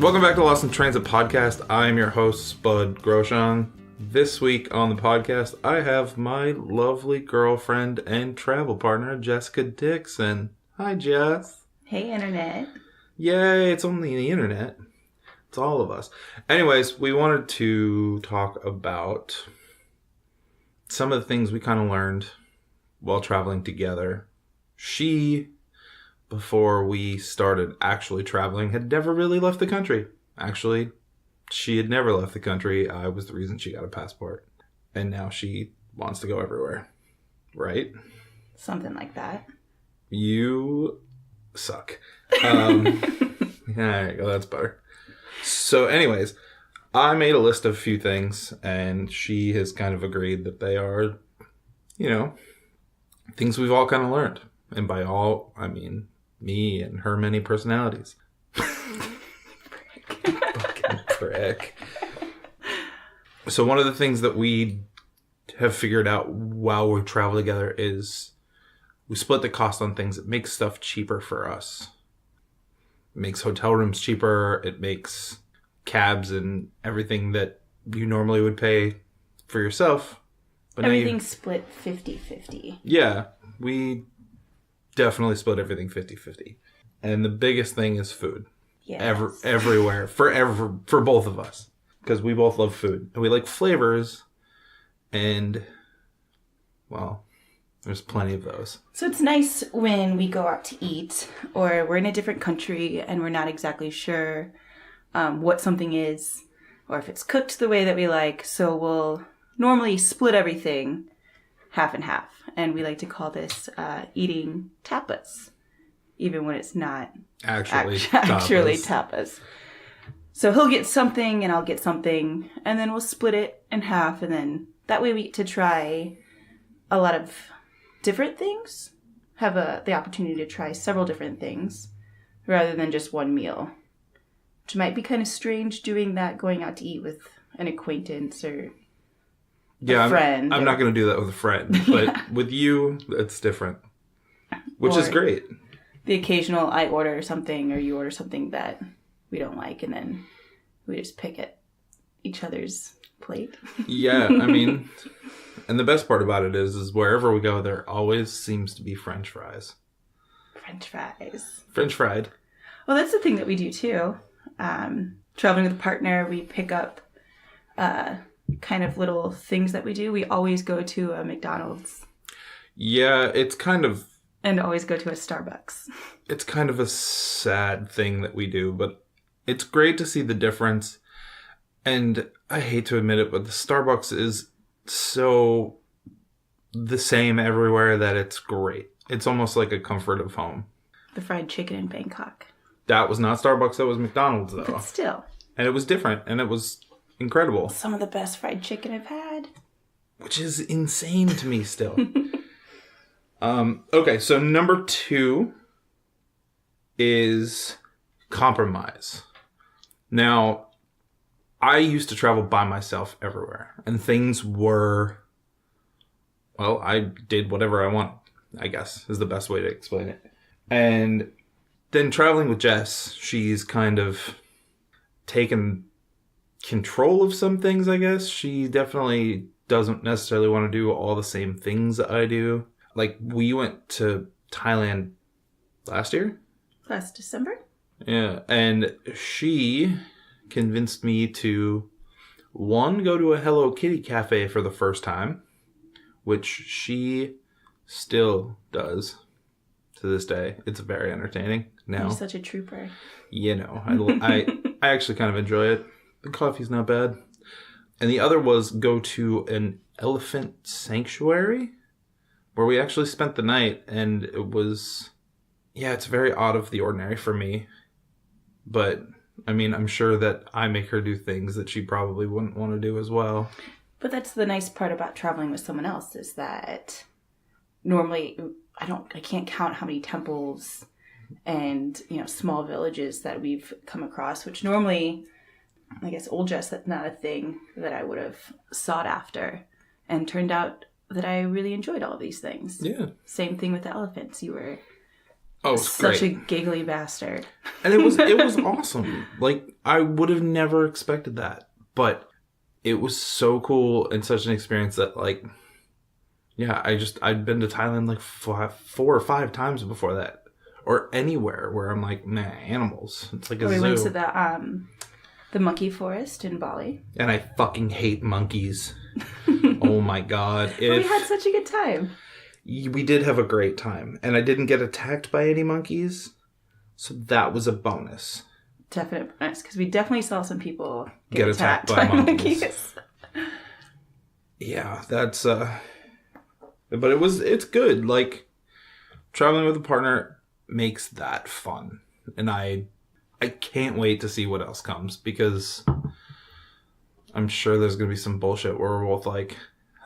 Welcome back to Lost in Transit Podcast. I'm your host, Spud Groshong. This week on the podcast, I have my lovely girlfriend and travel partner, Jessica Dixon. Hi, Jess. Hey, Internet. Yay, it's only the Internet. It's all of us. Anyways, we wanted to talk about some of the things we kind of learned while traveling together. She, before we started actually traveling, had never really left the country. Actually, she had never left the country. I was the reason she got a passport. And now she wants to go everywhere. Right? Something like that. You suck. There you go. That's better. So anyways, I made a list of a few things, and she has kind of agreed that they are, things we've all kind of learned. And by all, I mean me and her many personalities. Fucking prick. So one of the things that we have figured out while we travel together is we split the cost on things. It makes stuff cheaper for us. It makes hotel rooms cheaper. It makes cabs and everything that you normally would pay for yourself. But everything's split 50-50. Yeah, we definitely split everything 50-50. And the biggest thing is food. Yes. Everywhere. For both of us. Because we both love food. And we like flavors. And, well, there's plenty of those. So it's nice when we go out to eat or we're in a different country and we're not exactly sure what something is or if it's cooked the way that we like. So we'll normally split everything half and half. And we like to call this eating tapas, even when it's not actually tapas. So he'll get something and I'll get something, and then we'll split it in half. And then that way we get to try a lot of different things, have the opportunity to try several different things rather than just one meal, which might be kind of strange doing that going out to eat with an acquaintance or a friend. I'm not going to do that with a friend, but with you, it's different, which is great. The occasional I order something or you order something that we don't like, and then we just pick at each other's plate. Yeah, I mean, and the best part about it is wherever we go, there always seems to be French fries. French fried. Well, that's the thing that we do too. Traveling with a partner, we pick up kind of little things that we do. We always go to a McDonald's. Yeah, it's kind of... And always go to a Starbucks. It's kind of a sad thing that we do, but it's great to see the difference. And I hate to admit it, but the Starbucks is so the same everywhere that it's great. It's almost like a comfort of home. The fried chicken in Bangkok. That was not Starbucks, that was McDonald's though. But still. And it was different, and it was incredible. Some of the best fried chicken I've had. Which is insane to me still. Okay, so number 2 is compromise. Now, I used to travel by myself everywhere, and things were, well, I did whatever I want, I guess, is the best way to explain it. And then traveling with Jess, she's kind of taken control of some things, I guess. She definitely doesn't necessarily want to do all the same things that I do. Like, we went to Thailand last December? Yeah, and she convinced me to, one, go to a Hello Kitty cafe for the first time, which she still does to this day. It's very entertaining now. You're such a trooper. I actually kind of enjoy it. The coffee's not bad. And the other was go to an elephant sanctuary where we actually spent the night, and it was, it's very out of the ordinary for me. But, I mean, I'm sure that I make her do things that she probably wouldn't want to do as well. But that's the nice part about traveling with someone else, is that normally I can't count how many temples and, small villages that we've come across, which normally, I guess, old Jess, that's not a thing that I would have sought after. And turned out that I really enjoyed all of these things. Yeah. Same thing with the elephants. You were Oh, it's such great. a giggly bastard. And it was awesome. Like, I would have never expected that. But it was so cool and such an experience that, like, yeah, I'd been to Thailand like 4 or 5 times before that. Or anywhere where I'm like, nah, animals. It's like a zoo. We went to the monkey forest in Bali. And I fucking hate monkeys. Oh my god. We had such a good time. We did have a great time. And I didn't get attacked by any monkeys. So that was a bonus. Definite bonus. Because we definitely saw some people get attacked by monkeys. Yeah, that's... But it's good. Like, traveling with a partner makes that fun. And I can't wait to see what else comes. Because I'm sure there's going to be some bullshit where we're both like...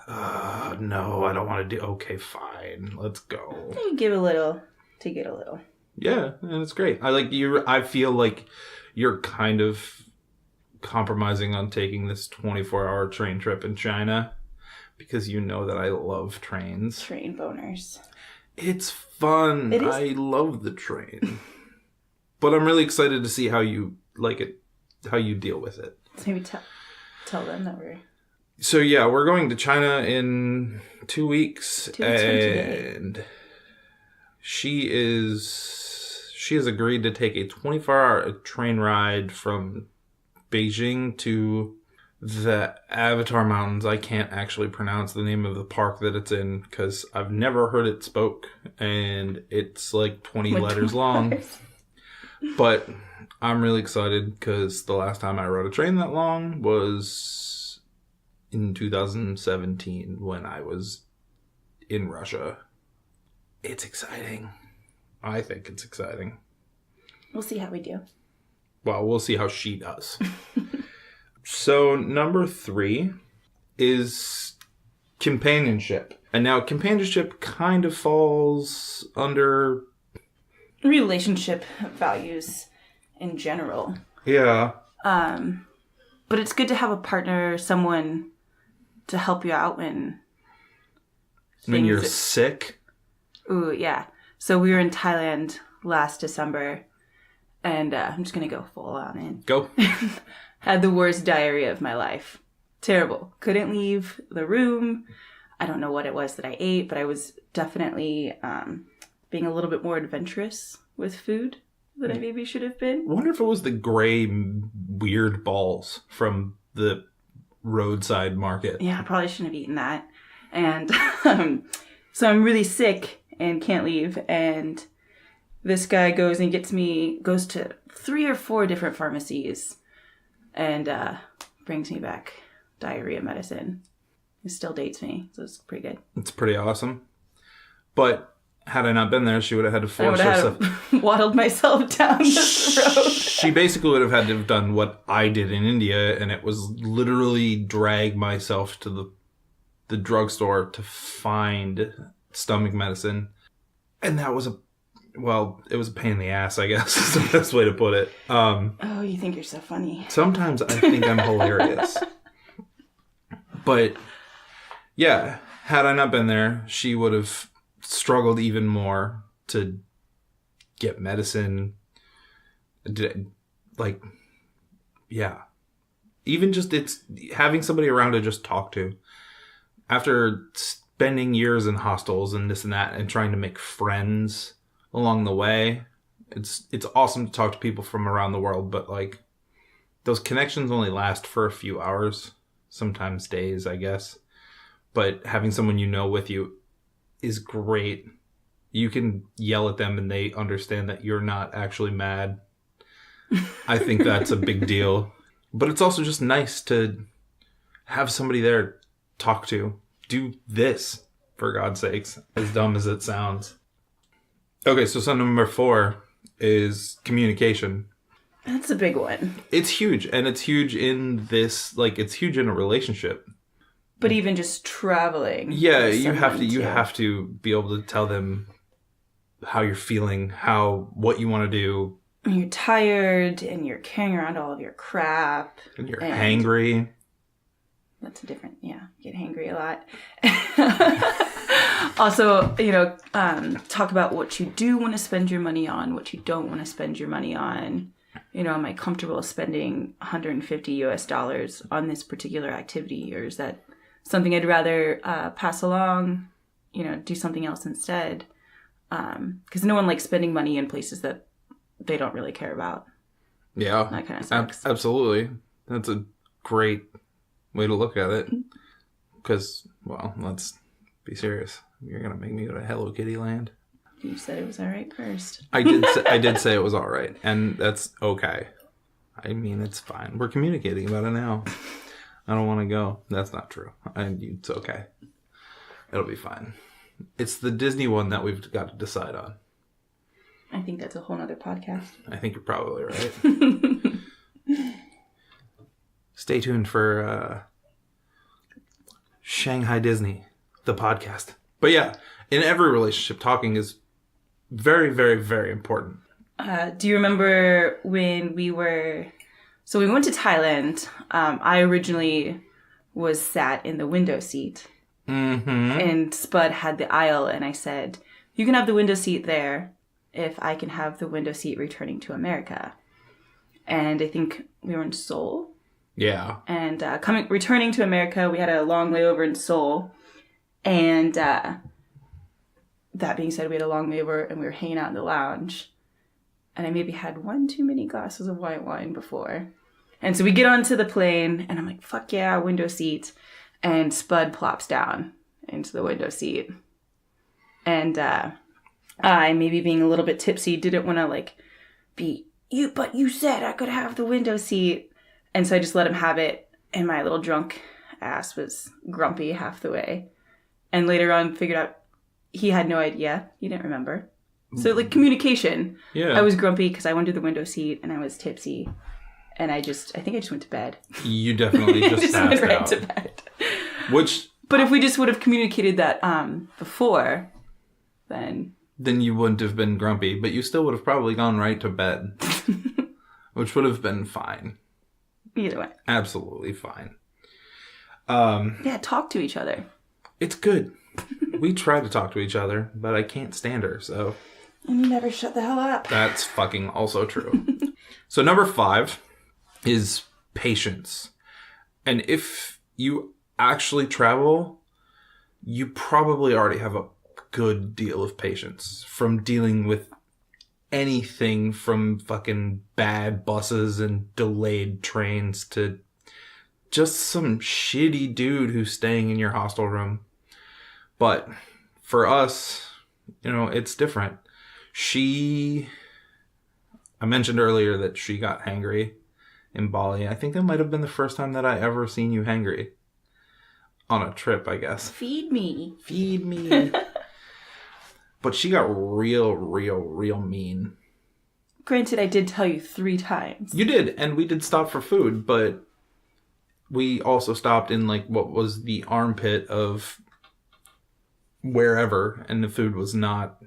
no, I don't want to do... Okay, fine. Let's go. You give a little to get a little. Yeah, and it's great. I feel like you're kind of compromising on taking this 24-hour train trip in China because you know that I love trains. Train boners. It's fun. It is. I love the train. But I'm really excited to see how you like it, how you deal with it. So maybe tell them that we're... So yeah, we're going to China in 2 weeks. 2 weeks from today. And she has agreed to take a 24-hour train ride from Beijing to the Avatar Mountains. I can't actually pronounce the name of the park that it's in because I've never heard it spoke, and it's like 20 letters long. But I'm really excited because the last time I rode a train that long was in 2017 when I was in Russia. It's exciting. I think it's exciting. We'll see how we do. Well, we'll see how she does. So, number 3 is companionship. And now, companionship kind of falls under... relationship values in general. Yeah. But it's good to have a partner, someone to help you out when you're sick. Ooh, yeah. So we were in Thailand last December, and I'm just going to go full on in. Go. Had the worst diarrhea of my life. Terrible. Couldn't leave the room. I don't know what it was that I ate, but I was definitely being a little bit more adventurous with food than I maybe should have been. I wonder if it was the gray, weird balls from the roadside market. Yeah, I probably shouldn't have eaten that. And so I'm really sick and can't leave. And this guy goes to 3 or 4 different pharmacies and brings me back diarrhea medicine. It still dates me, so it's pretty good. It's pretty awesome. But had I not been there, she would have had to force herself... waddled myself down this road. She basically would have had to have done what I did in India, and it was literally drag myself to the drugstore to find stomach medicine. And that was it was a pain in the ass, I guess, is the best way to put it. Oh, you think you're so funny. Sometimes I think I'm hilarious. But, yeah, had I not been there, she would have struggled even more to get medicine. Like, yeah. Even just it's having somebody around to just talk to. After spending years in hostels and this and that and trying to make friends along the way, it's awesome to talk to people from around the world, but like those connections only last for a few hours, sometimes days, I guess. But having someone you know with you is great. You can yell at them and they understand that you're not actually mad. I think that's a big deal. But it's also just nice to have somebody there to talk to. Do this, for God's sakes, as dumb as it sounds. Okay, so number 4 is communication. That's a big one. It's huge, and it's huge in this, like, it's huge in a relationship. But even just traveling. Yeah, you have to be able to tell them how you're feeling, what you want to do. You're tired, and you're carrying around all of your crap. And you're hangry. That's a different, get hangry a lot. Also, talk about what you do want to spend your money on, what you don't want to spend your money on. Am I comfortable spending $150 on this particular activity, or is that something I'd rather pass along, do something else instead? Because no one likes spending money in places that they don't really care about. Yeah. That kind of sucks. Absolutely. That's a great way to look at it. Because, well, let's be serious. You're going to make me go to Hello Kitty Land? You said it was all right first. I did say it was all right. And that's okay. I mean, it's fine. We're communicating about it now. I don't want to go. That's not true. It's okay. It'll be fine. It's the Disney one that we've got to decide on. I think that's a whole nother podcast. I think you're probably right. Stay tuned for Shanghai Disney, the podcast. But yeah, in every relationship, talking is very, very, very important. Do you remember when we went to Thailand. I originally was sat in the window seat. Mm-hmm. And Spud had the aisle, and I said, you can have the window seat there if I can have the window seat returning to America. And I think we were in Seoul. Yeah. And returning to America, we had a long layover in Seoul. And that being said, we had a long layover, and we were hanging out in the lounge. And I maybe had one too many glasses of white wine before. And so we get onto the plane, and I'm like, fuck yeah, window seat. And Spud plops down into the window seat. And I, maybe being a little bit tipsy, didn't want to but you said I could have the window seat. And so I just let him have it. And my little drunk ass was grumpy half the way. And later on figured out he had no idea. He didn't remember. So communication. Yeah. I was grumpy because I wanted the window seat and I was tipsy. And I think I just went to bed. You definitely just passed went right out. to bed. But if we just would have communicated that before, then you wouldn't have been grumpy, but you still would have probably gone right to bed, which would have been fine. Either way, absolutely fine. Talk to each other. It's good. We try to talk to each other, but I can't stand her. So, and you never shut the hell up. That's fucking also true. So number 5 is patience. And if you actually travel, you probably already have a good deal of patience from dealing with anything from fucking bad buses and delayed trains to just some shitty dude who's staying in your hostel room. But for us, it's different. I mentioned earlier that she got hangry in Bali. I think that might have been the first time that I ever seen you hangry. On a trip, I guess. Feed me. But she got real, real, real mean. Granted, I did tell you 3 times. You did, and we did stop for food, but we also stopped in what was the armpit of wherever, and the food was not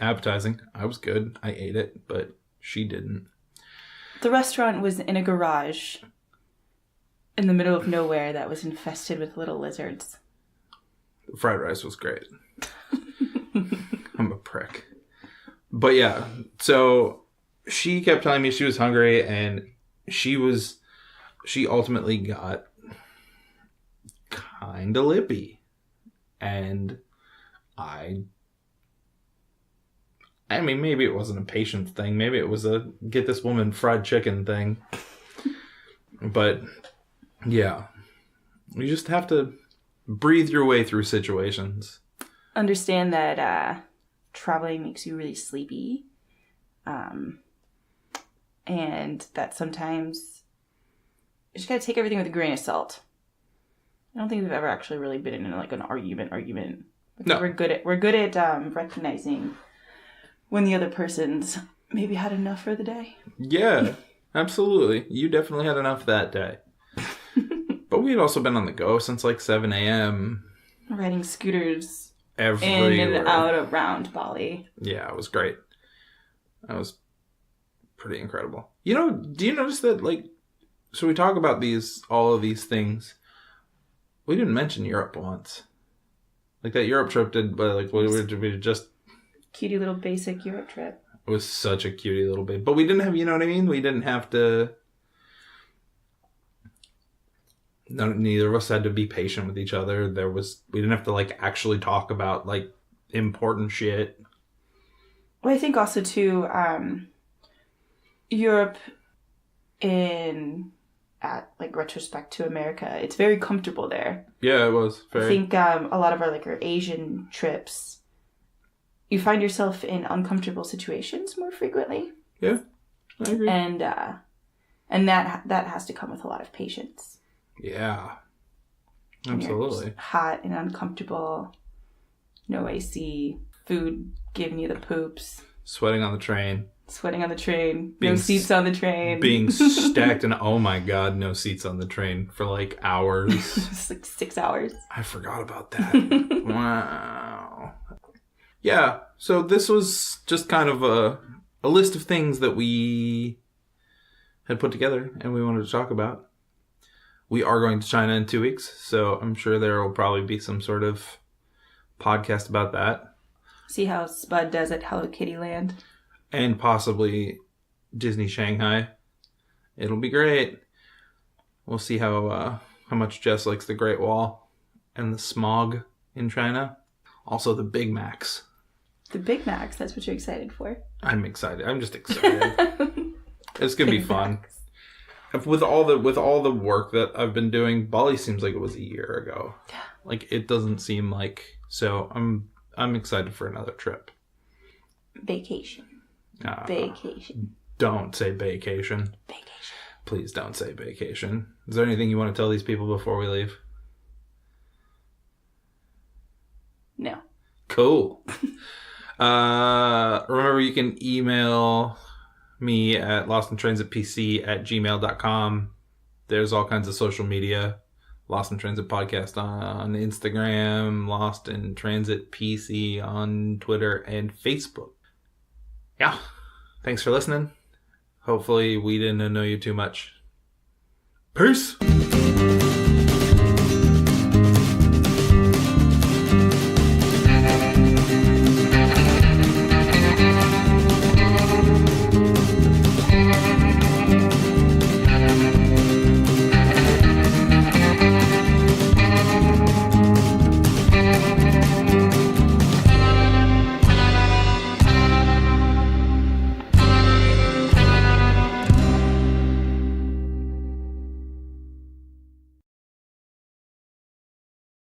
appetizing. I was good. I ate it, but she didn't. The restaurant was in a garage in the middle of nowhere that was infested with little lizards. The fried rice was great. I'm a prick. But yeah, so she kept telling me she was hungry, and she ultimately got kind of lippy. And I mean, maybe it wasn't a patience thing. Maybe it was a get this woman fried chicken thing. But yeah, you just have to breathe your way through situations. Understand that traveling makes you really sleepy. And that sometimes you just gotta take everything with a grain of salt. I don't think we've ever actually really been in an argument. No. We're good at recognizing when the other person's maybe had enough for the day. Yeah, absolutely. You definitely had enough that day. But we had also been on the go since 7 a.m. Riding scooters everywhere. In and out around Bali. Yeah, it was great. That was pretty incredible. Do you notice that, so we talk about all of these things, We didn't mention Europe once. Like that Europe trip did, but like we just Cutie little basic Europe trip. It was such a cutie little bit. But we didn't have, you know what I mean? We didn't have to... neither of us had to be patient with each other. We didn't have to, like, actually talk about, like, important shit. Well, I think also, too, Europe at retrospect to America, it's very comfortable there. Yeah, it was. I think a lot of our Asian trips, you find yourself in uncomfortable situations more frequently. Yeah, I agree. And that has to come with a lot of patience. Yeah, absolutely. You're hot and uncomfortable, no AC, food giving you the poops. Sweating on the train. No seats on the train. Being stacked and oh my god, no seats on the train for like hours. It's like 6 hours. I forgot about that. Wow. Yeah, so this was just kind of a list of things that we had put together and we wanted to talk about. We are going to China in 2 weeks, so I'm sure there will probably be some sort of podcast about that. See how Spud does at Hello Kitty Land. And possibly Disney Shanghai. It'll be great. We'll see how much Jess likes the Great Wall and the smog in China. Also the Big Macs. The Big Macs, that's what you're excited for. I'm excited. I'm just excited. It's gonna be fun. With all the work that I've been doing, Bali seems like it was a year ago. Yeah. Like it doesn't seem like, so I'm excited for another trip. Vacation. Vacation. Don't say vacation. Vacation. Please don't say vacation. Is there anything you want to tell these people before we leave? No. Cool. Remember, you can email me at lostintransitpc@gmail.com. There's all kinds of social media. Lost in Transit Podcast on Instagram. Lost in Transit PC on Twitter and Facebook. Yeah. Thanks for listening. Hopefully we didn't annoy you too much. Peace!